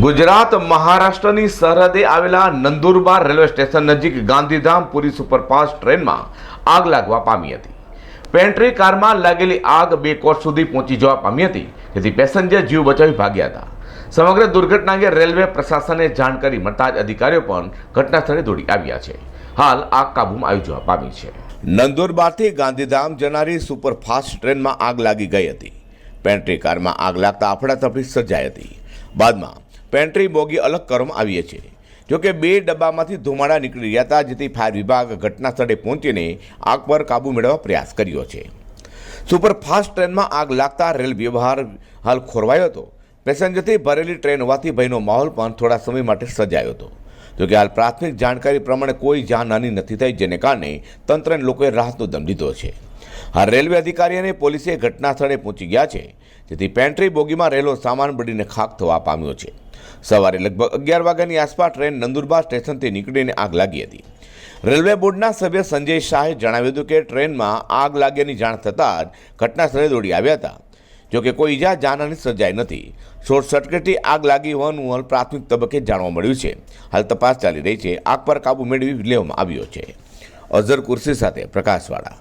ગુજરાત મહારાષ્ટ્રની સરહદે આવેલા નંદુરબાર રેલવે સ્ટેશન નજીક ગાંધીધામ પુરી સુપરફાસ્ટ ટ્રેનમાં આગ લાગવા પામી હતી. પેન્ટ્રી કારમાં લાગેલી આગ 2 કોસ સુધી પહોંચી જવા પામી હતી, જેથી પેસેન્જર જીવ બચાવી ભાગ્યા હતા. સમગ્ર દુર્ઘટના અંગે રેલવે પ્રશાસને જાણકારી મળતા જ અધિકારીઓ પણ ઘટના સ્થળે દોડી આવ્યા છે. હાલ આગ કાબૂમાં આવી જવા પામી છે. નંદુરબારથી ગાંધીધામ જનારી સુપરફાસ્ટ ટ્રેનમાં આગ લાગી ગઈ હતી. પેન્ટ્રી કારમાં આગ લાગતા અફડાતફડી સર્જાઈ હતી. બાદમાં પેન્ટ્રી બોગી અલગ કરવામાં આવી છે. જોકે 2 ડબ્બામાંથી ધુમાડા નીકળી રહ્યા હતા, જેથી ફાયર વિભાગ ઘટના સ્થળે પહોંચીને આગ પર કાબૂ મેળવવા પ્રયાસ કર્યો છે. સુપરફાસ્ટ ટ્રેનમાં આગ લાગતા રેલ વ્યવહાર હાલ ખોરવાયો હતો. પેસેન્જરથી ભરેલી ટ્રેન હોવાથી ભયનો માહોલ પણ થોડા સમય માટે સર્જાયો હતો. જોકે હાલ પ્રાથમિક જાણકારી પ્રમાણે કોઈ જાનહાનિ નથી થઈ, જેને કારણે તંત્ર અને લોકોએ રાહતનો દમ લીધો છે. હાલ રેલવે અધિકારી અને પોલીસે ઘટના સ્થળે પહોંચી ગયા છે, જેથી પેન્ટ્રી બોગીમાં રહેલો સામાન બળીને ખાખ થવા પામ્યો છે. સવારે લગભગ 11 વાગ્યાની આસપાસ ટ્રેન નંદુરબાર સ્ટેશનથી નીકળીને આગ લાગી હતી. રેલવે બોર્ડના સભ્ય સંજય શાહે જણાવ્યું હતું કે ટ્રેનમાં આગ લાગ્યાની જાણ થતાં જ ઘટના સ્થળે દોડી આવ્યા હતા. જોકે કોઈ ઈજા જાનહાનિ સર્જાઈ નથી. શોર્ટ સર્કિટથી આગ લાગી હોવાનું હાલ પ્રાથમિક તબક્કે જાણવા મળ્યું છે. હાલ તપાસ ચાલી રહી છે. આગ પર કાબૂ મેળવી લેવામાં આવ્યો છે. અઝર કુર્સી સાથે પ્રકાશવાળા.